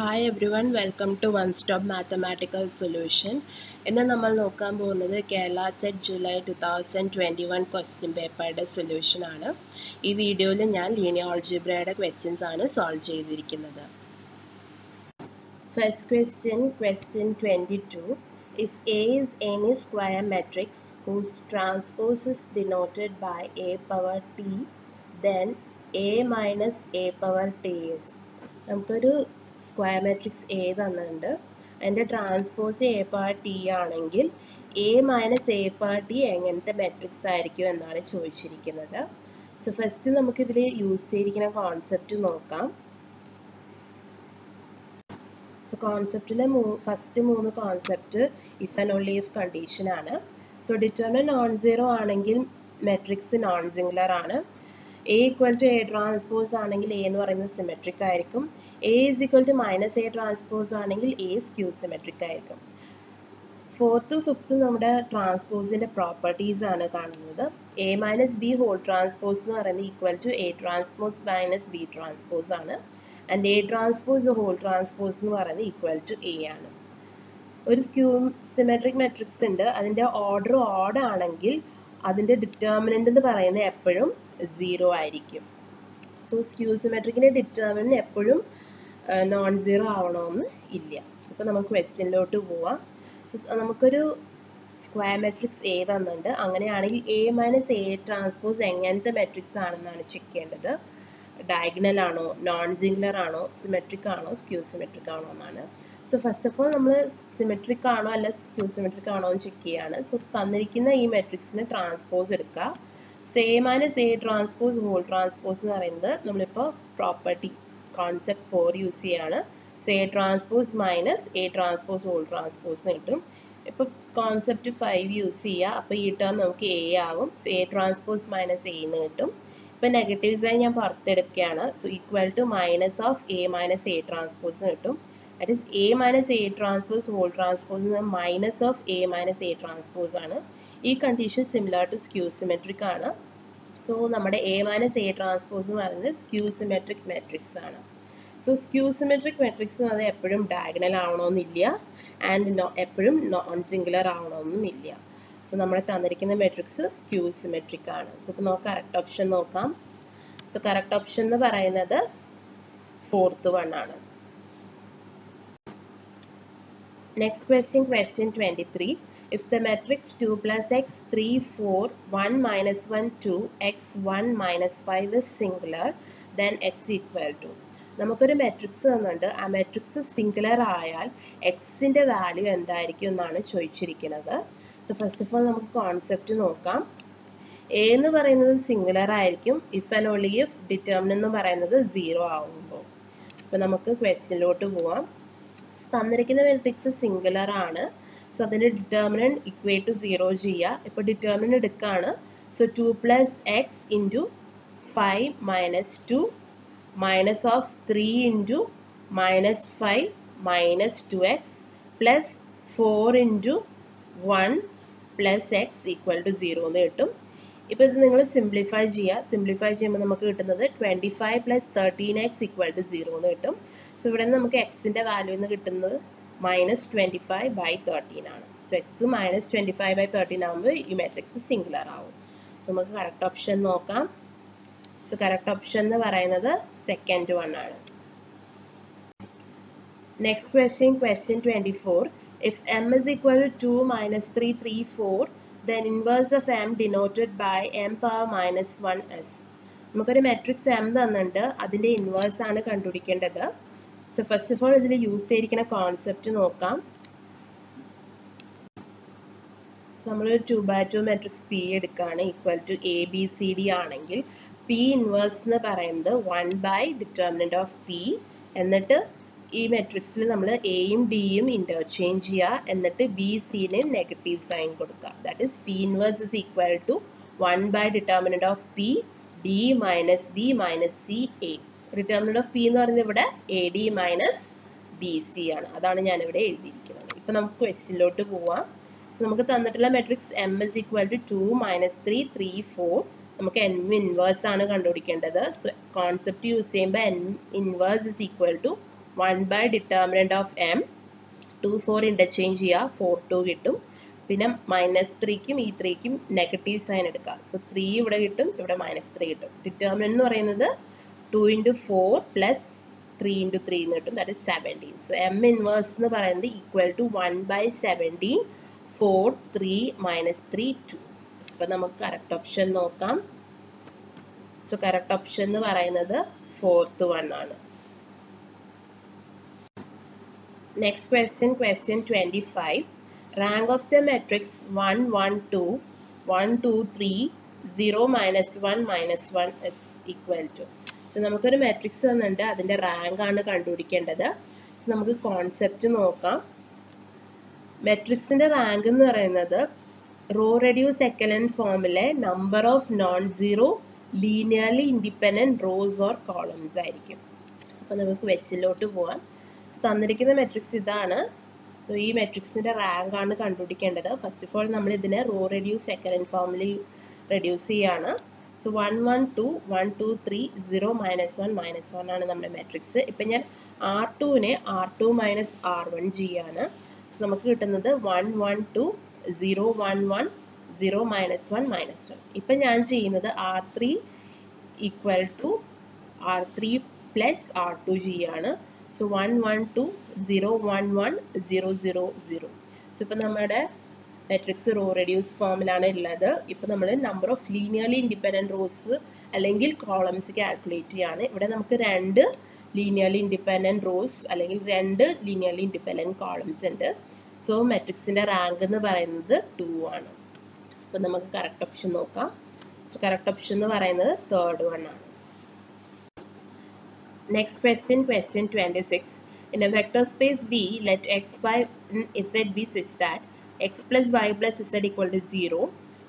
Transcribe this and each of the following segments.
Hi everyone, welcome to One Stop Mathematical Solution. ഇന്ന് നമ്മൾ നോക്കാൻ പോകുന്നത് കേരള സെറ്റ് ജൂലൈ 2021 ക്വസ്റ്റ്യൻ പേപ്പറുടെ സൊല്യൂഷൻ ആണ്. ഈ വീഡിയോയിൽ ഞാൻ ലീനിയർ ആൾജിബ്രയുടെ ക്വസ്റ്റ്യൻസ് ആണ് സോൾവ് ചെയ്തിരിക്കുന്നത്. First question, question 22. If A is any square matrix whose transpose is denoted by A power t, then A minus A power t is. നമുക്കൊരു square matrix A തന്നിട്ടുണ്ട്. അതിൻ്റെ ട്രാൻസ്പോസ് എ പവർ ടി ആണെങ്കിൽ A minus A power T എങ്ങനത്തെ matrix ആയിരിക്കും എന്നാണ് ചോദിച്ചിരിക്കുന്നത്. So first നമുക്കിതിൽ use ചെയ്തിരിക്കുന്ന കോൺസെപ്റ്റ് നോക്കാം. സോ കോൺസെപ്റ്റിലെ ഫസ്റ്റ് മൂന്ന് concept if and only if condition ആണ്. സോ ഡിറ്റർമിനന്റ് നോൺ സീറോ ആണെങ്കിൽ മെട്രിക്സ് നോൺ സിംഗുലർ ആണ്. A equal to A transpose ആണെങ്കിൽ എ എന്ന് പറയുന്നത് സിമെട്രിക് ആയിരിക്കും. A is equal to minus A transpose ആണെങ്കിൽ എ സ്ക്യൂ സിമെട്രിക് ആയിരിക്കും. ഫോർത്തും ഫിഫ്ത്തും നമ്മുടെ ട്രാൻസ്പോസിന്റെ പ്രോപ്പർട്ടീസ് ആണ് കാണുന്നത്. A minus B whole transpose എന്ന് പറയുന്നത് equal to A transpose minus B transpose ആണ്. And A transpose whole transpose എന്ന് പറയുന്നത് ഈക്വൽ ടു എ ആണ്. ഒരു സ്ക്യൂ സിമെട്രിക് മെട്രിക്സ് ഉണ്ട്, അതിൻ്റെ ഓർഡർ ഓഡ് ആണെങ്കിൽ അതിൻ്റെ ഡിറ്റർമിനന്റ് എന്ന് പറയുന്നത് എപ്പോഴും 0 ആയിരിക്കും. സോ സ്ക്യൂ സിമെട്രിക്കിൻ്റെ ഡിറ്റർമിനന്റ് എപ്പോഴും നോൺ സീറോ ആവണമെന്ന് ഇല്ല. അപ്പോൾ നമുക്ക് ക്വസ്റ്റ്യനിലോട്ട് പോവാം. സോ നമുക്കൊരു സ്ക്വയർ മെട്രിക്സ് എ തന്നിട്ടുണ്ട്. അങ്ങനെയാണെങ്കിൽ എ മൈനസ് എ ട്രാൻസ്പോസ് എങ്ങനത്തെ മെട്രിക്സ് ആണെന്നാണ് ചെക്ക് ചെയ്യേണ്ടത്. ഡയഗണൽ ആണോ, നോൺ സിംഗുലർ ആണോ, സിമെട്രിക് ആണോ, സ്ക്യൂ സിമെട്രിക് ആണോ എന്നാണ്. സോ ഫസ്റ്റ് ഓഫ് ഓൾ നമ്മൾ സിമെട്രിക് ആണോ അല്ല സ്ക്യൂ സിമെട്രിക് ആണോ എന്ന് ചെക്ക് ചെയ്യാണ്. സോ തന്നിരിക്കുന്ന ഈ മെട്രിക്സിന് ട്രാൻസ്പോസ് എടുക്കുക. So A minus A transpose whole transpose എന്ന് പറയുന്നത് നമ്മളിപ്പോൾ പ്രോപ്പർട്ടി കോൺസെപ്റ്റ് 4 യൂസ് ചെയ്യാണ്. So A transpose minus A transpose whole transpose കിട്ടും. ഇപ്പോൾ കോൺസെപ്റ്റ് 5 യൂസ് ചെയ്യുക. അപ്പോൾ ഈ ടേം നമുക്ക് എ ആവും. So A transpose minus A എന്ന് കിട്ടും. ഇപ്പോൾ നെഗറ്റീവ്സായി ഞാൻ പുറത്തെടുക്കുകയാണ്. So equal to minus of A minus A transpose കിട്ടും. That is A minus A transpose whole transpose minus of A minus A transpose ആണ്. ഈ condition similar to skew symmetric ആണ്. സോ നമ്മുടെ എ മൈനസ് എ ട്രാൻസ്പോസ് എന്ന് പറയുന്നത് skew symmetric matrix ആണ്. So skew symmetric matrix എന്ന് പറയുന്നത് എപ്പോഴും ഡയഗണൽ ആവണമെന്നില്ല ആൻഡ് എപ്പോഴും നോൺ സിംഗുലർ ആവണമെന്നുമില്ല. സോ നമ്മൾ തന്നിരിക്കുന്ന മെട്രിക്സ് സ്ക്യൂ സിമെട്രിക് ആണ്. സോ ഇപ്പോൾ നമുക്ക് കറക്റ്റ് ഓപ്ഷൻ നോക്കാം. സോ കറക്റ്റ് ഓപ്ഷൻ എന്ന് പറയുന്നത് ഫോർത്ത് വൺ ആണ്. Next question, question 23. If the matrix 2 plus x 3 4 1 minus 1 2 x 1 minus 5 is singular, then x equal to. നമുക്കൊരു മെട്രിക്സ് തന്നുണ്ട്. ആ മെട്രിക്സ് സിംഗുലർ ആയാൽ എക്സിൻ്റെ വാല്യൂ എന്തായിരിക്കും എന്നാണ് ചോദിച്ചിരിക്കുന്നത്. സോ ഫസ്റ്റ് ഓഫ് ഓൾ നമുക്ക് കോൺസെപ്റ്റ് നോക്കാം. എ എന്ന് പറയുന്നത് സിംഗുലർ ആയിരിക്കും if and only if determinant എന്ന് പറയുന്നത് 0 ആവുമ്പോൾ. അപ്പോൾ നമുക്ക് ക്വസ്റ്റ്യനിലോട്ട് പോവാം. തന്നിരിക്കുന്ന മെട്രിക്സ് സിംഗുലർ ആണ്. സോ അതിൻ്റെ ഡിറ്റർമിനന്റ് ഇക്വേറ്റ് ടു 0 ചെയ്യുക. ഇപ്പോൾ ഡിറ്റർമിനന്റ് എടുക്കുകയാണ്. So 2 plus X into 5 minus 2 minus of 3 into minus 5 minus 2x plus 4 into 1 plus X equal to 0 എന്ന് കിട്ടും. ഇപ്പോൾ ഇത് നിങ്ങൾ സിംപ്ലിഫൈ ചെയ്യുക. സിംപ്ലിഫൈ ചെയ്യുമ്പോൾ നമുക്ക് കിട്ടുന്നത് 25 പ്ലസ് 13x ഈക്വൽ ടു 0 എന്ന് കിട്ടും. സോ ഇവിടെ നിന്ന് നമുക്ക് എക്സിൻ്റെ വാല്യൂ എന്ന് കിട്ടുന്നത് മൈനസ് 25/13 ആണ്. സോ എക്സ് മൈനസ് 25/13 ആകുമ്പോൾ ഈ മെട്രിക്സ് സിംഗുലർ ആവും. സോ നമുക്ക് കറക്റ്റ് ഓപ്ഷൻ നോക്കാം. സോ കറക്റ്റ് ഓപ്ഷൻ എന്ന് പറയുന്നത് സെക്കൻഡ് വൺ ആണ്. Next question, question 24. If m is equal to 2 minus 3 3 4, then inverse of m denoted by m power minus 1 s. നമുക്കൊരു matrix m തന്നിട്ടുണ്ട്. അതിൻ്റെ inverse ആണ് കണ്ടുപിടിക്കേണ്ടത്. സോ ഫസ്റ്റ് ഓഫ് ഓൾ ഇതിൽ use ചെയ്തിരിക്കുന്ന കോൺസെപ്റ്റ് നോക്കാം. നമ്മളൊരു 2/2 മെട്രിക്സ് പി എടുക്കുകയാണ് equal to A B C D ആണെങ്കിൽ പി ഇൻവേഴ്സ് എന്ന് പറയുന്നത് 1 ഡിറ്റർമിനന്റ് ഓഫ് പി. എന്നിട്ട് ഈ മെട്രിക്സിൽ നമ്മൾ എയും ഡിയും ഇന്റർചേഞ്ച് ചെയ്യുക. എന്നിട്ട് ബി സിന് നെഗറ്റീവ് സൈൻ കൊടുക്കുക. That is P inverse is equal to 1 determinant of P D minus B minus C A. Determinant of P എന്ന് പറയുന്നത് ഇവിടെ A D minus B C ആണ്. അതാണ് ഞാനിവിടെ എഴുതിയിരിക്കുന്നത്. ഇപ്പം നമുക്ക് ക്വസ്റ്റ്യനിലോട്ട് പോവാം. സോ നമുക്ക് തന്നിട്ടുള്ള matrix M is equal to 2 minus 3 3 4. നമുക്ക് എൻ ഇൻവേഴ്സ് ആണ് കണ്ടുപിടിക്കേണ്ടത്. സോ കോൺസെപ്റ്റ് യൂസ് ചെയ്യുമ്പോൾ N inverse is equal to 1 by determinant of m 2 4 interchange ചെയ്യുക 4 2 കിട്ടും പിന്നെ -3ക്കും ഈ 3ക്കും നെഗറ്റീവ് സൈൻ എടുക്കുക സോ 3 ഇവിടെ കിട്ടും ഇവിടെ -3 കിട്ടും ഡിറ്റർമിനന്റ് എന്ന് പറയുന്നത് 2 into 4 plus 3 into 3 എന്ന് കിട്ടും that is 17 so m inverse എന്ന് പറയുന്നത് equal to 1 by 17 4 3 -3 2 അപ്പോൾ നമുക്ക് കറക്റ്റ് ഓപ്ഷൻ നോക്കാം സോ കറക്റ്റ് ഓപ്ഷൻ എന്ന് പറയുന്നത് 4th one ആണ് next question 25 rank of the matrix 1 1 2 1 2 3 0 -1 -1 is equal to so നമുക്കൊരു മാട്രിക്സ് തന്നിട്ടുണ്ട് അതിന്റെ റാങ്ക് ആണ് കണ്ടുപിടിക്കേണ്ടത് സോ നമുക്ക് കോൺസെപ്റ്റ് നോക്കാം മാട്രിക്സിന്റെ റാങ്ക് എന്ന് പറയുന്നത് റോ റെഡ്യൂസ് എക്കലൻ ഫോമിലെ number of non zero linearly independent rows or columns ആയിരിക്കും സോ അപ്പോൾ നമുക്ക് ക്വസ്റ്റ്യനിലോട്ട് പോവാം തന്നിരിക്കുന്ന മെട്രിക്സ് ഇതാണ് സോ ഈ മെട്രിക്സിന്റെ റാങ്ക് ആണ് കണ്ടുപിടിക്കേണ്ടത് ഫസ്റ്റ് ഓഫ് ഓൾ നമ്മൾ ഇതിനെ റോ റെഡ്യൂസ് എക്കലൻ ഫോമിൽ റെഡ്യൂസ് ചെയ്യാണ് സോ 1 1 2 1 2 3 0 -1 -1 ആണ് നമ്മുടെ മെട്രിക്സ് ഇപ്പം ഞാൻ R2നെ R2 - R1 ചെയ്യാണ് സോ നമുക്ക് കിട്ടുന്നത് 1 1 2 0 1 1 0 -1 -1 ഇപ്പം ഞാൻ ചെയ്യുന്നത് R3 equal to R3 plus R2 ചെയ്യാണ് സോ 1 1 2 0 1 1 0 0 0 സോ ഇപ്പം നമ്മുടെ മെട്രിക്സ് റോ റെഡ്യൂസ് ഫോമിലാണ് ഉള്ളത് ഇപ്പം നമ്മൾ number of linearly independent rose അല്ലെങ്കിൽ കോളംസ് കാൽക്കുലേറ്റ് ചെയ്യാണ് ഇവിടെ നമുക്ക് 2 ലീനിയർലി ഇൻഡിപെൻഡന്റ് റോസ് അല്ലെങ്കിൽ 2 ലീനിയർലി ഇൻഡിപെൻഡന്റ് കോളംസ് ഉണ്ട് സോ മെട്രിക്സിന്റെ റാങ്ക് എന്ന് പറയുന്നത് 2 ആണ് ഇപ്പം നമുക്ക് കറക്റ്റ് ഓപ്ഷൻ നോക്കാം സോ കറക്റ്റ് ഓപ്ഷൻ എന്ന് പറയുന്നത് 3rd one ആണ് next question 26 in a vector space V let x y and z be such that x plus y plus z equal to 0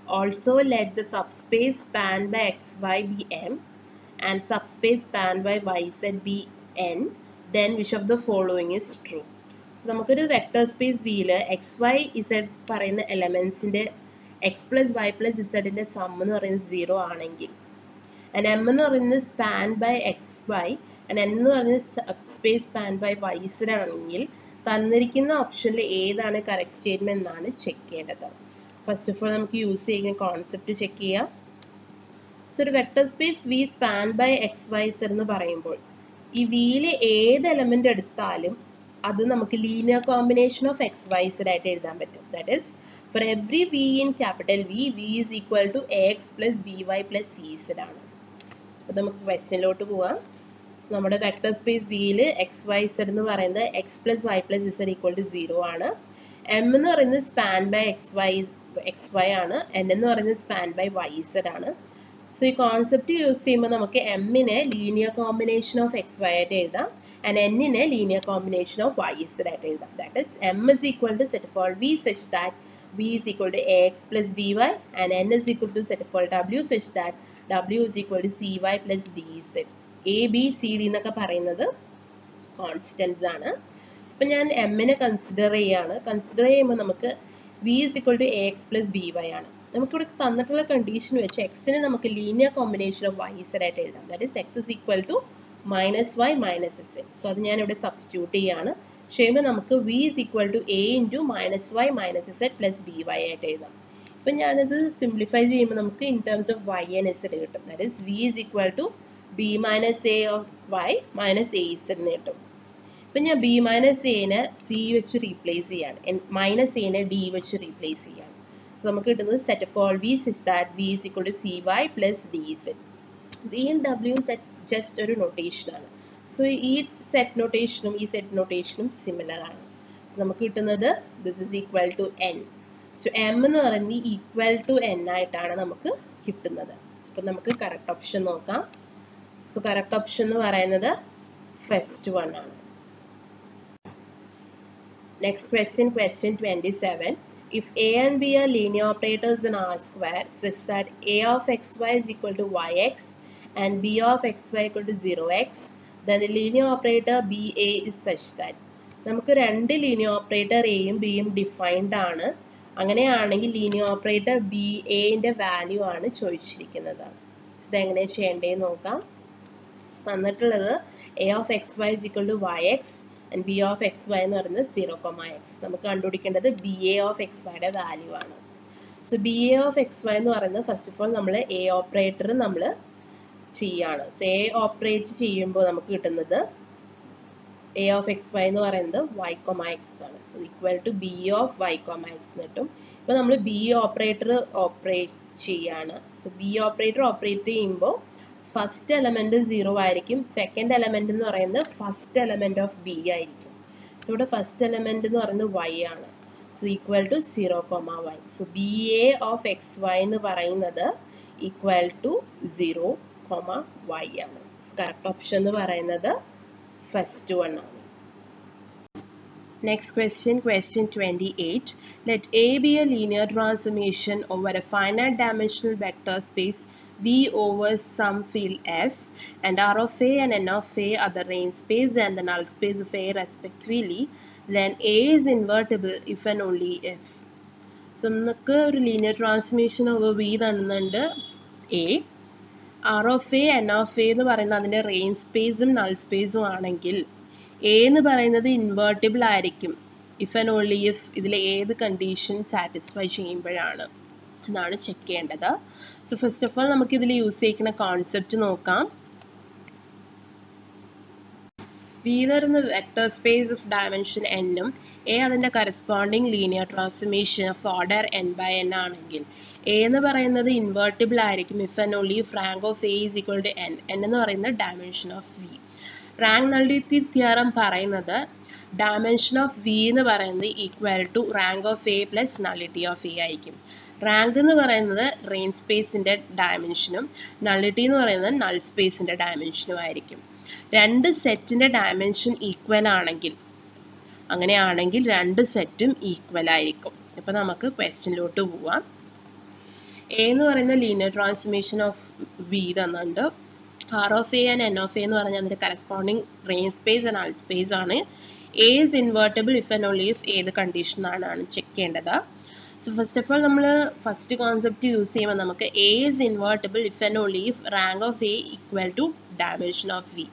also let the subspace spanned by xy be m and subspace spanned by yz be n then which of the following is true so നമുക്കൊരു vector space വിയിൽ X Y Z പറയുന്ന എലമെന്റ്സിന്റെ X plus Y plus ഇസഡിന്റെ sum എന്ന് പറയുന്നത് 0 ആണെങ്കിൽ and m എന്ന് പറയുന്നത് span by X Y and n എന്ന് പറയുന്നത് space span by Y Z ആണെങ്കിൽ തന്നിരിക്കുന്ന ഓപ്ഷനിൽ ഏതാണ് കറക്റ്റ് സ്റ്റേറ്റ്മെന്റ് എന്നാണ് ചെക്ക് ചെയ്യേണ്ടത് ഫസ്റ്റ് ഓഫ് ഓൾ നമുക്ക് യൂസ് ചെയ്യുന്ന കോൺസെപ്റ്റ് ചെക്ക് ചെയ്യാം സോ ഒരു vector space V span by X Y Z എന്ന് പറയുമ്പോൾ ഈ വിയിൽ ഏത് എലമെന്റ് എടുത്താലും അത് നമുക്ക് linear combination of X Y Z ആയിട്ട് എഴുതാൻ പറ്റും that is for every V in capital V V is equal to A X plus B Y plus C Z ആണ് അപ്പോൾ നമുക്ക് ക്വസ്റ്റ്യനിലോട്ട് പോവാം സോ നമ്മുടെ വെക്ടർ സ്പേസ് വിയിൽ എക്സ് വൈ സെഡ് എന്ന് പറയുന്നത് X plus Y plus Z equal to 0 ആണ് എം എന്ന് പറയുന്നത് സ്പാൻ ബൈ എക്സ് വൈ ആണ് എൻ എന്ന് പറയുന്നത് സ്പാൻ ബൈ വൈ സെഡ് ആണ് സോ ഈ കോൺസെപ്റ്റ് യൂസ് ചെയ്യുമ്പോൾ നമുക്ക് എമ്മിനെ linear combination of X Y ആയിട്ട് എഴുതാം ആൻഡ് എന്നിനെ linear combination of Y Z ആയിട്ട് എഴുതാം that is M is equal to set for V such that v is equal to ax plus by and n is equal to set for w such that w is equal to cy plus dz a b c d എന്നൊക്കെ പറയുന്നത് constants ആണ് ഇപ്പം ഞാൻ m നെ consider ചെയ്യുമ്പോൾ നമുക്ക് v is equal to ax plus by ആണ് നമുക്കിവിടെ തന്നിട്ടുള്ള കണ്ടീഷൻ വെച്ച് എക്സിനെ നമുക്ക് linear combination of y z ആയിട്ട് എഴുതാം that is x is equal to -y minus z so അത് ഞാൻ ഇവിടെ സബ്സ്റ്റിറ്റ്യൂട്ട് ചെയ്യാണ് ചെയ്യുമ്പോൾ നമുക്ക് v is equal to a into -y minus z plus by ആയിട്ട് എഴുതാം ഇപ്പം ഞാനത് സിംപ്ലിഫൈ ചെയ്യുമ്പോൾ നമുക്ക് in terms of y and z കിട്ടും that is v is equal to b minus a of y minus a z എന്ന് കിട്ടും ഇപ്പം ഞാൻ b minus a നെ c വെച്ച് റീപ്ലേസ് ചെയ്യാണ് മൈനസ് a നെ d വെച്ച് റീപ്ലേസ് ചെയ്യാണ് സോ നമുക്ക് കിട്ടുന്നത് set of all v such that v is equal to cy plus dz v and w set just ഒരു നൊട്ടേഷനാണ് സോ ഈ സെറ്റ് നൊട്ടേഷനും ഈ സെറ്റ് നൊട്ടേഷനും സിമിലർ ആണ് സോ നമുക്ക് കിട്ടുന്നത് this is equal to n so m എന്ന് പറയുന്നത് ഈക്വൽ ടു n ആയിട്ടാണ് നമുക്ക് കിട്ടുന്നത് അപ്പോൾ നമുക്ക് കറക്റ്റ് ഓപ്ഷൻ നോക്കാം സോ കറക്റ്റ് ഓപ്ഷൻ എന്ന് പറയുന്നത് ഫസ്റ്റ് വൺ ആണ് next question 27 if a and b are linear operators in R square such that a of xy is equal to yx and b of xy equal to 0x then the linear operator BA is such that നമുക്ക് രണ്ട് linear operator എയും ബിയും defined ആണ് അങ്ങനെയാണെങ്കിൽ linear operator B എന്റെ value ആണ് ചോദിച്ചിരിക്കുന്നത് ഇതെങ്ങനെ ചെയ്യേണ്ടതെന്ന് നോക്കാം തന്നിട്ടുള്ളത് A of X Y is equal to Y X and B of X Y എന്ന് പറയുന്നത് 0,x. നമുക്ക് കണ്ടുപിടിക്കേണ്ടത് ബി എ ഓഫ് എക്സ് വൈയുടെ വാല്യൂ ആണ്. So B A of X Y എന്ന് പറയുന്നത് ഫസ്റ്റ് ഓഫ് ഓൾ നമ്മൾ എ ഓപ്പറേറ്റർ നമ്മൾ ചെയ്യാണ്. സോ എ ഓപ്പറേറ്റ് ചെയ്യുമ്പോൾ നമുക്ക് കിട്ടുന്നത് എ ഓഫ് എക്സ് വൈ എന്ന് പറയുന്നത് വൈ കോമ എക്സ് ആണ്. So equal to B of Y comma X എന്ന് കിട്ടും. ഇപ്പോൾ നമ്മൾ ബി ഓപ്പറേറ്റർ ഓപ്പറേറ്റ് ചെയ്യാണ്. സോ ബി ഓപ്പറേറ്റർ ഓപ്പറേറ്റ് ചെയ്യുമ്പോൾ ഫസ്റ്റ് എലമെന്റ് 0 ആയിരിക്കും. സെക്കൻഡ് എലമെന്റ് എന്ന് പറയുന്നത് ഫസ്റ്റ് എലമെന്റ് ഓഫ് ബി ആയിരിക്കും. സോ ഇവിടെ ഫസ്റ്റ് എലമെന്റ് എന്ന് പറയുന്നത് വൈ ആണ്. So equal to 0,y. So B A of X Y എന്ന് പറയുന്നത് ഈക്വൽ ടു 0,y ആണ്. കറക്റ്റ് ഓപ്ഷൻ എന്ന് പറയുന്നത് ഫസ്റ്റ് വൺ ആണ്. Next question, question 28. Let A be a linear transformation over a finite dimensional vector space V over some field F, and R of A and N of A are the range space and the null space of A respectively. Then A is invertible if and only if. So നമുക്ക് ഒരു linear transformation over V തന്നുണ്ട് A. R of A, N of A എന്ന് പറയുന്നത് അതിൻ്റെ range spaceഉം null spaceഉം ആണെങ്കിൽ A എന്ന് പറയുന്നത് invertible ആയിരിക്കും if and only if ഇതിലെ ഏത് കണ്ടീഷൻ സാറ്റിസ്ഫൈ ചെയ്യുമ്പോഴാണ് എന്നാണ് ചെക്ക് ചെയ്യേണ്ടത്. സോ ഫസ്റ്റ് ഓഫ് ഓൾ നമുക്ക് ഇതിൽ യൂസ് ചെയ്യുന്ന കോൺസെപ്റ്റ് നോക്കാം. വി എന്ന് പറയുന്ന വെക്ടർ സ്പേസ് ഓഫ് ഡയമെൻഷൻ എന്നും എ അതിൻ്റെ corresponding linear transformation of order N by N ആണെങ്കിൽ എ എന്ന് പറയുന്നത് ഇൻവേർട്ടിബിൾ ആയിരിക്കും if and only if rank of A is equal to N. N എന്ന് പറയുന്നത് dimension of V. Rank nullity theorem പറയുന്നത് dimension of V എന്ന് പറയുന്നത് equal to rank of A plus nullity of A ആയിരിക്കും. Rank എന്ന് പറയുന്നത് range സ്പേസിൻ്റെ ഡയമെൻഷനും nullity എന്ന് പറയുന്നത് നൾ സ്പേസിൻ്റെ ഡയമെൻഷനും ആയിരിക്കും. രണ്ട് സെറ്റിൻ്റെ ഡയമെൻഷൻ ഈക്വൽ ആണെങ്കിൽ അങ്ങനെയാണെങ്കിൽ രണ്ട് സെറ്റും ഈക്വൽ ആയിരിക്കും. ഇപ്പോൾ നമുക്ക് ക്വസ്റ്റ്യനിലോട്ട് പോവാം. എ എന്ന് പറയുന്ന ലീനിയർ ട്രാൻസ്ഫോർമേഷൻ ഓഫ് വി തന്നുണ്ട്. R of A and N of A എന്ന് പറഞ്ഞാൽ അതിൻ്റെ corresponding range space and null space ആണ്. A is invertible if and only if ഏത് കണ്ടീഷൻ ആണ് ചെക്ക് ചെയ്യേണ്ടത്. സോ ഫസ്റ്റ് ഓഫ് ഓൾ നമ്മൾ ഫസ്റ്റ് കോൺസെപ്റ്റ് യൂസ് ചെയ്യുമ്പോൾ നമുക്ക് A is invertible if and only if rank of A equal to dimension of V.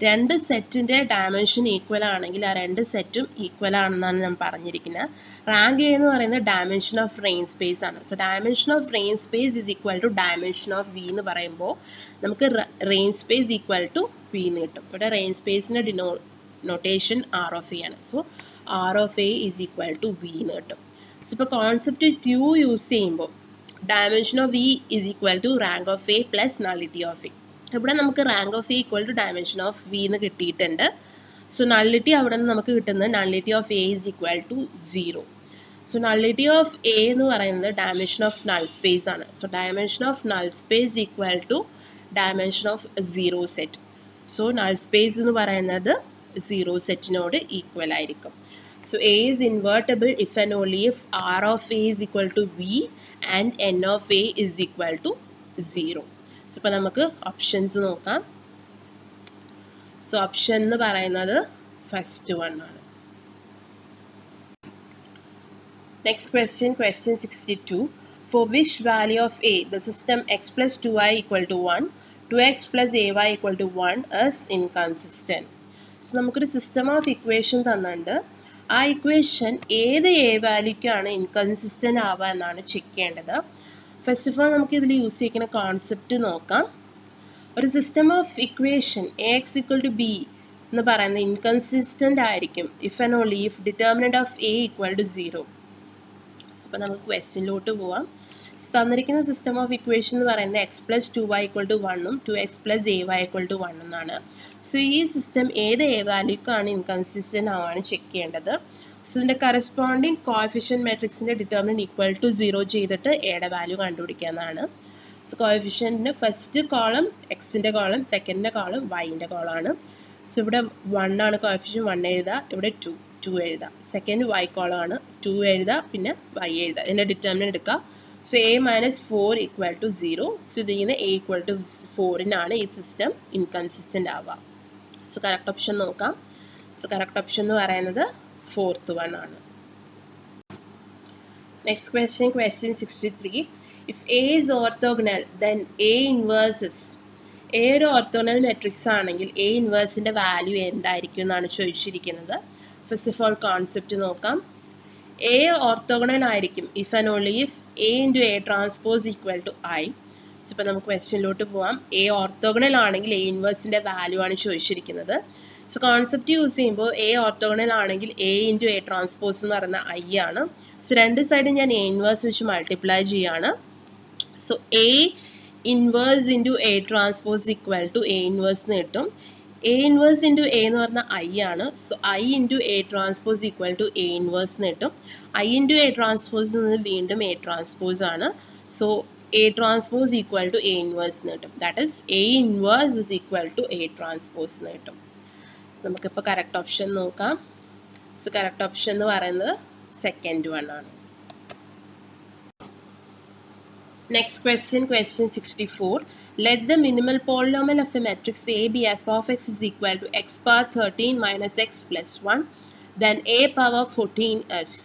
രണ്ട് സെറ്റിൻ്റെ dimension equal ആണെങ്കിൽ ആ രണ്ട് സെറ്റും ഈക്വൽ ആണെന്നാണ് ഞാൻ പറഞ്ഞിരിക്കുന്നത്. റാങ്ക് എ എന്ന് പറയുന്നത് ഡയമെൻഷൻ ഓഫ് റേഞ്ച് സ്പേസ് ആണ്. So dimension of range space is equal to dimension of V എന്ന് പറയുമ്പോൾ നമുക്ക് range space equal to V എന്ന് കിട്ടും. ഇവിടെ റേഞ്ച് സ്പേസിൻ്റെ നൊട്ടേഷൻ ആർ ഓഫ് എ ആണ്. So R of A is equal to V എന്ന് കിട്ടും. സോ ഇപ്പോൾ കോൺസെപ്റ്റ് ക്യൂ യൂസ് ചെയ്യുമ്പോൾ dimension of V is equal to rank of A plus nullity of A. ഇവിടെ നമുക്ക് rank of A equal to dimension of V എന്ന് കിട്ടിയിട്ടുണ്ട്. So nullity അവിടെ നിന്ന് നമുക്ക് കിട്ടുന്നത് nullity of A is equal to 0. So nullity of A എന്ന് പറയുന്നത് ഡയമെൻഷൻ ഓഫ് നൾ സ്പേസ് ആണ്. So dimension of null space equal to dimension of 0 set. So null space എന്ന് പറയുന്നത് 0 സെറ്റിനോട് ഈക്വൽ ആയിരിക്കും. So A is invertible if and only if R of A is equal to V and N of A is equal to 0. So ഇപ്പോൾ നമുക്ക് options നോക്കാം. So option എന്ന് പറയുന്നത് first one ആണ്. Next question, question 62. For which value of a the system x plus 2i equal to 1, 2x plus ay equal to 1 is inconsistent. So നമുക്കൊരു system of equation തന്നിട്ടുണ്ട്. ആ equation ഏത് A വാല്യൂക്കാണ് inconsistent ആവുക എന്നാണ് check ചെയ്യേണ്ടത്. First of all നമുക്ക് ഇതിൽ യൂസ് ചെയ്യുന്ന കോൺസെപ്റ്റ് നോക്കാം. ഒരു system of equation A X equal to B എന്ന് പറയുന്നത് ഇൻകൺസിസ്റ്റൻ്റ് ആയിരിക്കും if and only if determinant of A equal to 0. So ഇപ്പോൾ നമുക്ക് ക്വസ്റ്റ്യനിലോട്ട് പോവാം. തന്നിരിക്കുന്ന സിസ്റ്റം ഓഫ് ഇക്വേഷൻ എന്ന് പറയുന്നത് X plus 2y equal to 1ഉം 2x plus ay equal to 1 എന്നാണ്. സോ ഈ സിസ്റ്റം ഏത് എ വാല്യൂക്കാണ് ഇൻകൺസിസ്റ്റൻ്റ് ആവാണ് ചെക്ക് ചെയ്യേണ്ടത്. സോ ഇതിൻ്റെ കറസ്പോണ്ടിങ് കോഎഫിഷ്യൻറ്റ് മാട്രിക്സിൻ്റെ ഡിറ്റർമിനന്റ് ഈക്വൽ ടു 0 ചെയ്തിട്ട് എയുടെ വാല്യൂ കണ്ടുപിടിക്കാവുന്നതാണ്. സോ കോഎഫിഷ്യൻറ്റിൻ്റെ ഫസ്റ്റ് കോളം എക്സിൻ്റെ കോളം, സെക്കൻഡിൻ്റെ കോളം വൈൻ്റെ കോളമാണ്. സോ ഇവിടെ 1 ആണ് കോഎഫിഷ്യൻറ്റ്, 1 എഴുതുക. ഇവിടെ 2 എഴുതുക. സെക്കൻഡ് വൈ കോളമാണ്, 2 എഴുതുക, പിന്നെ വൈ എഴുതുക. ഇതിൻ്റെ ഡിറ്റർമിനന്റ് എടുക്കുക. So A minus 4 equal to 0. So ഇതിൽ നിന്ന് എ ഈക്വൽ ടു 4-നാണ് ഈ സിസ്റ്റം ഇൻകൺസിസ്റ്റൻ്റ് ആവുക. സോ കറക്റ്റ് ഓപ്ഷൻ നോക്കാം. സോ കറക്റ്റ് ഓപ്ഷൻ എന്ന് പറയുന്നത് ഫോർത്ത് വൺ ആണ്. Next question, question 63. If A is orthogonal, then A inverse is A ഒരു ഓർത്തോഗണൽ മെട്രിക്സ് ആണെങ്കിൽ എ ഇൻവേഴ്സിന്റെ വാല്യൂ എന്തായിരിക്കും എന്നാണ് ചോദിച്ചിരിക്കുന്നത്. ഫസ്റ്റ് ഓഫ് ഓൾ കോൺസെപ്റ്റ് നോക്കാം. എ ഓർത്തോഗണൽ ആയിരിക്കും if and only if A into A transpose equal to I. ഇപ്പോൾ നമുക്ക് ക്വസ്റ്റ്യനിലോട്ട് പോവാം. എ ഓർത്തോഗണൽ ആണെങ്കിൽ എ ഇൻവേഴ്സിന്റെ വാല്യൂ ആണ് ചോദിച്ചിരിക്കുന്നത്. സോ കോൺസെപ്റ്റ് യൂസ് ചെയ്യുമ്പോൾ എ ഓർത്തോഗണൽ ആണെങ്കിൽ എ ഇൻറ്റു എ ട്രാൻസ്പോസ് എന്ന് പറയുന്ന ഐ ആണ്. സോ രണ്ട് സൈഡും ഞാൻ എ ഇൻവേഴ്സ് വെച്ച് മൾട്ടിപ്ലൈ ചെയ്യാണ്. So A inverse into A transpose equal to A inverse എന്ന് കിട്ടും. എ ഇൻവേഴ്സ് ഇൻറ്റു എ എന്ന് പറഞ്ഞ ഐ ആണ്. So I into A transpose equal to A inverse എന്ന് കിട്ടും. ഐ ഇൻറ്റു എ ട്രാൻസ്പോസ് എന്ന് വീണ്ടും എ ട്രാൻസ്പോസ് ആണ്. So A transpose equal to A inverse എന്ന് കിട്ടും. That is A inverse is equal to A transpose എന്ന് കിട്ടും. So നമുക്കിപ്പോൾ കറക്റ്റ് ഓപ്ഷൻ നോക്കാം. സോ കറക്റ്റ് ഓപ്ഷൻ എന്ന് പറയുന്നത് സെക്കൻഡ് വൺ ആണ്. Next question, question 64. Let the minimal polynomial of a matrix A be f of x is equal to x power 13 minus x plus 1, then a power 14s.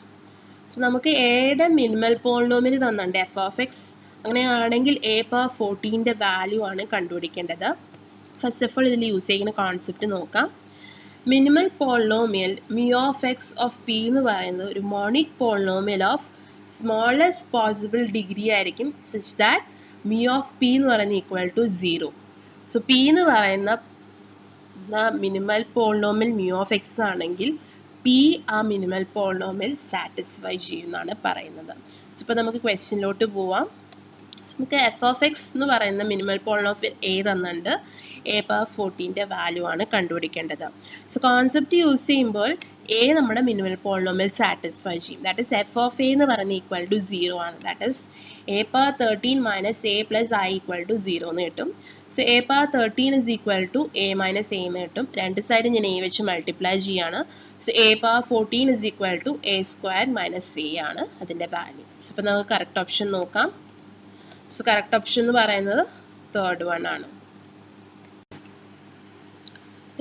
So നമുക്ക് എയുടെ minimal polynomial തന്നുണ്ട് F of X. അങ്ങനെയാണെങ്കിൽ A power 14ന്റെ value ആണ് കണ്ടുപിടിക്കേണ്ടത്. First of all ഇതിൽ use ചെയ്യുന്ന concept നോക്കാം. Minimal polynomial mu of X of P എന്ന് പറയുന്നത് ഒരു monic polynomial of smallest possible degree ആയിരിക്കും, such that mu of P എന്ന് പറയുന്നത് ഈക്വൽ ടു 0. സോ പി എന്ന് പറയുന്ന minimal polynomial mu of X ആണെങ്കിൽ പി ആ മിനിമൽ പോളിനോമിയൽ സാറ്റിസ്ഫൈ ചെയ്യുമെന്നാണ് പറയുന്നത്. ഇപ്പോൾ നമുക്ക് ക്വസ്റ്റ്യനിലോട്ട് പോവാം. നമുക്ക് എഫ് ഓഫ് എക്സ് എന്ന് പറയുന്ന മിനിമൽ പോളിനോമിയൽ എ തന്നുണ്ട്. എ പവർ 14ന്റെ വാല്യൂ ആണ് കണ്ടുപിടിക്കേണ്ടത്. സോ കോൺസെപ്റ്റ് യൂസ് ചെയ്യുമ്പോൾ എ നമ്മുടെ മിനിമൽ പോളിനോമിയൽ സാറ്റിസ്ഫൈ ചെയ്യും. That is F of A എന്ന് പറയുന്നത് ഈക്വൽ ടു 0 ആണ്. That is A power 13 minus A plus I equal to 0 എന്ന് കിട്ടും. So A power 13 is equal to A minus A എന്ന് കിട്ടും. രണ്ട് സൈഡ് ഞാൻ എ വെച്ച് മൾട്ടിപ്ലൈ ചെയ്യാണ്. So A power 14 is equal to A square minus A ആണ് അതിൻ്റെ വാല്യൂ. സോ ഇപ്പോൾ നമുക്ക് കറക്റ്റ് ഓപ്ഷൻ നോക്കാം. സോ കറക്റ്റ് ഓപ്ഷൻ എന്ന് പറയുന്നത് തേർഡ് വൺ ആണ്.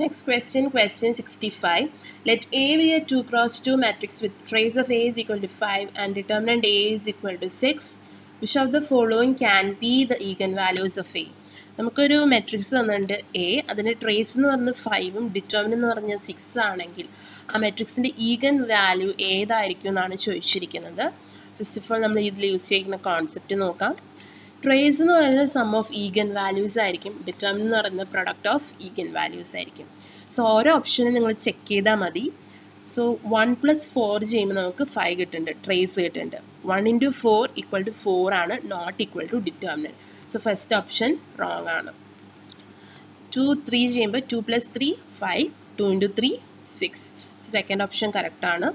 Next question, question 65. Let A be a 2 cross 2 matrix with trace of A is equal to 5 and determinant A is equal to 6. Which of the following can be the eigenvalues of A? നമുക്കൊരു matrix തന്നിട്ടുണ്ട് A, അതിൻ്റെ trace എന്ന് പറഞ്ഞത് 5ഉം determinant എന്ന് പറഞ്ഞത് 6 ആണെങ്കിൽ ആ മെട്രിക്സിൻ്റെ eigen value ഏതായിരിക്കും എന്നാണ് ചോദിച്ചിരിക്കുന്നത്. ഫസ്റ്റ് ഓഫ് ഓൾ നമ്മൾ ഇതിൽ യൂസ് ചെയ്യുന്ന കോൺസെപ്റ്റ് നോക്കാം. ട്രേസ് എന്ന് പറയുന്നത് സം ഓഫ് ഈഗൻ വാല്യൂസ് ആയിരിക്കും. ഡിറ്റർമിനന്റ് എന്ന് പറയുന്നത് പ്രൊഡക്റ്റ് ഓഫ് ഈഗൻ വാല്യൂസ് ആയിരിക്കും. സോ ഓരോ ഓപ്ഷനും നിങ്ങൾ ചെക്ക് ചെയ്താൽ മതി. സോ 1 + 4 ചെയ്യുമ്പോൾ നമുക്ക് 5 കിട്ടുന്നുണ്ട്, ട്രേസ് കിട്ടുന്നുണ്ട്. 1 × 4 ഈക്വൽ ടു 4 ആണ്, not equal to determinant. So first option wrong ആണ്. 2, 3 ചെയ്യുമ്പോൾ 2 + 3 5, 2 × 3 6. സോ സെക്കൻഡ് ഓപ്ഷൻ കറക്റ്റ് ആണ്.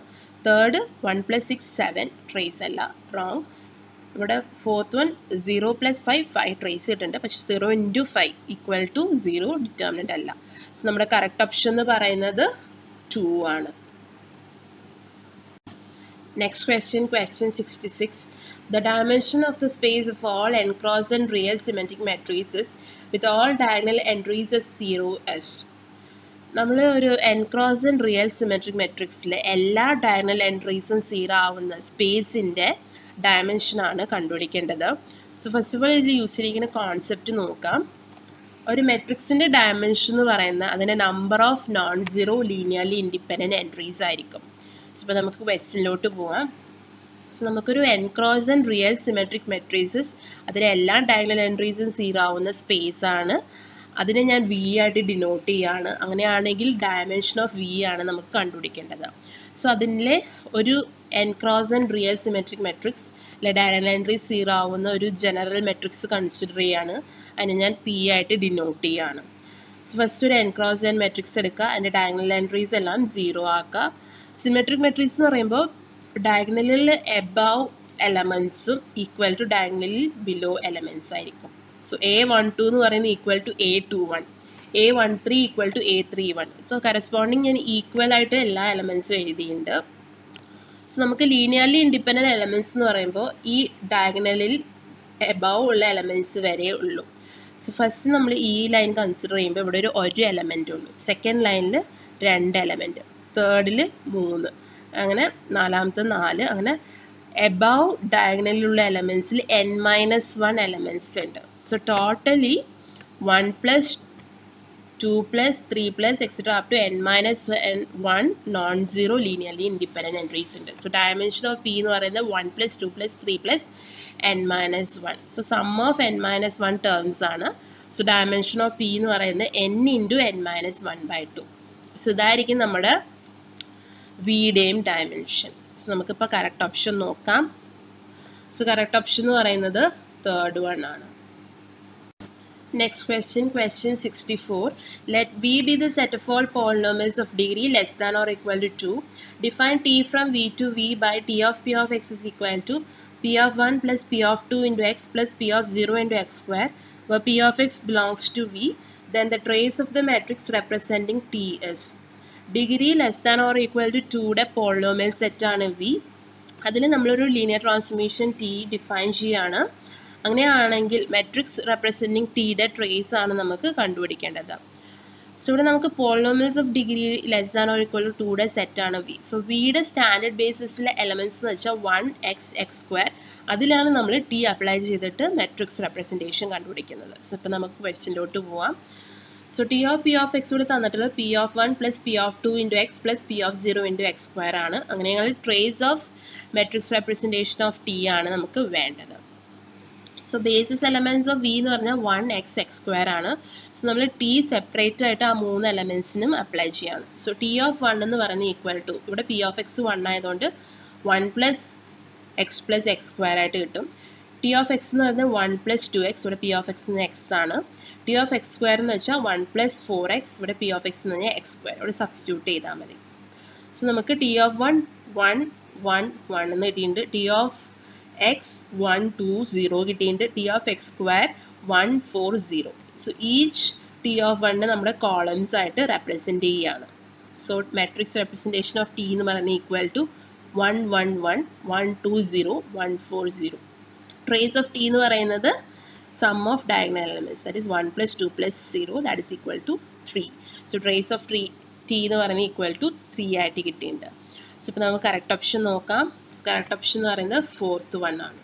തേർഡ് 1 + 6 7, ട്രേസ് അല്ല, റോങ്. ഇവിടെ ഫോർത്ത് വൺ 0 + 5 5 ട്രേസ് കിട്ടുന്നുണ്ട്, പക്ഷെ 0 × 5 ഈക്വൽ ടു 0 ഡിറ്റർമിനന്റ് അല്ല. സോ നമ്മുടെ കറക്റ്റ് ഓപ്ഷൻ എന്ന് പറയുന്നത് 2 ആണ്. Next question, question 66. The dimension of the space of all n-cross n real symmetric matrices with all diagonal entries as 0s. നമ്മൾ ഒരു n-cross n റിയൽ സിമെട്രിക് മെട്രിക്സിലെ എല്ലാ diagonal എൻട്രീസും 0 ആവുന്ന സ്പേസിൻ്റെ dimension ആണ് കണ്ടുപിടിക്കേണ്ടത്. സോ ഫസ്റ്റ് ഓഫ് ഓൾ ഇതിൽ use ചെയ്തിരിക്കുന്ന concept നോക്കാം. ഒരു മെട്രിക്സിൻ്റെ ഡയമെൻഷൻ എന്ന് പറയുന്നത് അതിൻ്റെ number of non zero linearly independent entries ആയിരിക്കും. സോ ഇപ്പോൾ നമുക്ക് ക്വസ്റ്റ്യനിലോട്ട് പോകാം. സോ നമുക്കൊരു n-cross n real symmetric matrices അതിലെ എല്ലാ ഡയഗണൽ എൻട്രീസും 0 ആവുന്ന സ്പേസ് ആണ്. അതിനെ ഞാൻ വി ആയിട്ട് ഡിനോട്ട് ചെയ്യാണ്. അങ്ങനെയാണെങ്കിൽ ഡയമെൻഷൻ ഓഫ് വി ആണ് നമുക്ക് കണ്ടുപിടിക്കേണ്ടത്. സോ അതിലെ ഒരു n-cross n real symmetric matrix അല്ലെ ഡയഗണൽ എൻട്രീസ് 0 ആവുന്ന ഒരു ജനറൽ മെട്രിക്സ് കൺസിഡർ ചെയ്യാണ്. അതിനെ ഞാൻ പി ആയിട്ട് ഡിനോട്ട് ചെയ്യാണ്. സോ ഫസ്റ്റ് ഒരു n-cross n മെട്രിക്സ് എടുക്കുക, അതിൻ്റെ ഡയഗണൽ എൻട്രീസ് എല്ലാം 0 ആക്കുക. സിമെട്രിക് മെട്രിക്സ് എന്ന് പറയുമ്പോൾ ഡയഗണലിൽ എബവ് എലമെൻസും ഈക്വൽ ടു ഡയഗണലിൽ ബിലോ എലമെൻസ് ആയിരിക്കും. സോ A12 എന്ന് പറയുന്നത് equal to A21, A13 equal to A31. So corresponding ഞാൻ ഈക്വൽ ആയിട്ട് എല്ലാ എലമെൻസും എഴുതിയിട്ടുണ്ട്. സോ നമുക്ക് ലീനിയർലി ഇൻഡിപെൻഡൻറ്റ് എലമെൻറ്റ്സ് എന്ന് പറയുമ്പോൾ ഈ ഡയഗണലിൽ എബവ് ഉള്ള എലമെൻറ്റ്സ് വരെ ഉള്ളൂ. സോ ഫസ്റ്റ് നമ്മൾ ഈ ലൈൻ കൺസിഡർ ചെയ്യുമ്പോൾ ഇവിടെ ഒരു എലമെൻ്റ് ഉള്ളൂ, സെക്കൻഡ് ലൈനിൽ 2 എലമെൻറ്റ്, തേർഡിൽ 3, അങ്ങനെ നാലാമത്തെ 4, അങ്ങനെ എബവ് ഡയഗണലിലുള്ള എലമെൻറ്റ്സിൽ n-1 എലമെൻറ്റ്സ് ഉണ്ട്. So totally 1 plus 2 plus 3 plus etc. up to n minus 1 non-zero linearly independent entries ഉണ്ട്. So dimension of P എന്ന് പറയുന്നത് 1 plus 2 plus 3 plus n minus 1. So sum of n minus 1 terms ആണ്. So dimension of P എന്ന് പറയുന്നത് n into n minus 1 by 2. So ഇതായിരിക്കും നമ്മുടെ വിയുടെയും dimension. So നമുക്കിപ്പോൾ correct option നോക്കാം. സോ കറക്റ്റ് ഓപ്ഷൻ എന്ന് പറയുന്നത് തേർഡ് വൺ ആണ്. Next question, question 64. Let V be the set of all polynomials of degree less than or equal to 2. Define T from V to V by T of P of x is equal to P of 1 plus P of 2 into x plus P of 0 into x square, where P of x belongs to V. Then the trace of the matrix representing T is. Degree less than or equal to 2 polynomial set ആണ് V. അതിൽ നമ്മളൊരു linear transformation T define ചെയ്യാണ്. അങ്ങനെയാണെങ്കിൽ matrix representing ടിയുടെ trace ആണ് നമുക്ക് കണ്ടുപിടിക്കേണ്ടത്. So ഇവിടെ നമുക്ക് polynomials of degree less than or equal to 2യുടെ സെറ്റാണ് വി. സോ വിയുടെ സ്റ്റാൻഡേർഡ് ബേസിസിലെ എലമെന്റ്സ് എന്ന് വെച്ചാൽ 1x(x²). അതിലാണ് നമ്മൾ ടി അപ്ലൈ ചെയ്തിട്ട് മെട്രിക്സ് റെപ്രസെൻറ്റേഷൻ കണ്ടുപിടിക്കുന്നത്. സോ ഇപ്പോൾ നമുക്ക് ക്വസ്റ്റ്യനിലോട്ട് പോവാം. So T of P of X ഇവിടെ തന്നിട്ടുള്ളത് P of 1 plus P of 2 into X plus P of 0 into x² ആണ്. അങ്ങനെയാണെങ്കിൽ trace of matrix representation of T ആണ് നമുക്ക് വേണ്ടത്. So basis elements of V എന്ന് പറഞ്ഞാൽ 1x(x²) ആണ്. സോ നമ്മൾ ടി സെപ്പറേറ്റ് ആയിട്ട് ആ 3 എലമെന്റ്സിനും അപ്ലൈ ചെയ്യാണ്. സോ ടി ഓഫ് 1 എന്ന് പറയുന്നത് ഈക്വൽ ടു, ഇവിടെ പി ഓഫ് എക്സ് 1 ആയതുകൊണ്ട് 1 പ്ലസ് എക്സ് പ്ലസ് x² ആയിട്ട് കിട്ടും. ടി ഓഫ് എക്സ് എന്ന് പറയുന്നത് 1 പ്ലസ് 2x, ഇവിടെ പി ഓഫ് എക്സ് എന്ന് എക്സ് ആണ്. ടി ഓഫ് x² എന്ന് വെച്ചാൽ 1 പ്ലസ് 4x, ഇവിടെ പി ഓഫ് എക്സ് എന്ന് പറഞ്ഞാൽ x². ഇവിടെ സബ്സ്റ്റിറ്റ്യൂട്ട് ചെയ്താൽ മതി. സോ നമുക്ക് ടി ഓഫ് 1 1 1 1 എന്ന് കിട്ടിയിട്ടുണ്ട്. ടി ഓഫ് x 1 2 0 കിട്ടിയിട്ടുണ്ട്. T of x² 1 4 0. So each T of 1 നമ്മുടെ കോളംസ് ആയിട്ട് റെപ്രസെൻറ്റ് ചെയ്യുകയാണ്. So matrix representation of T എന്ന് പറയുന്നത് equal to 1 1 1 1 2 0 1 4 0. Trace of T എന്ന് പറയുന്നത് sum of diagonal elements, that is 1 plus 2 plus 0 that is equal to 3. So trace of T എന്ന് പറയുന്നത് equal to 3 ആയിട്ട് കിട്ടിയിട്ടുണ്ട്. സോ ഇപ്പോൾ നമുക്ക് കറക്റ്റ് ഓപ്ഷൻ നോക്കാം. കറക്റ്റ് ഓപ്ഷൻ എന്ന് പറയുന്നത് ഫോർത്ത് വൺ ആണ്.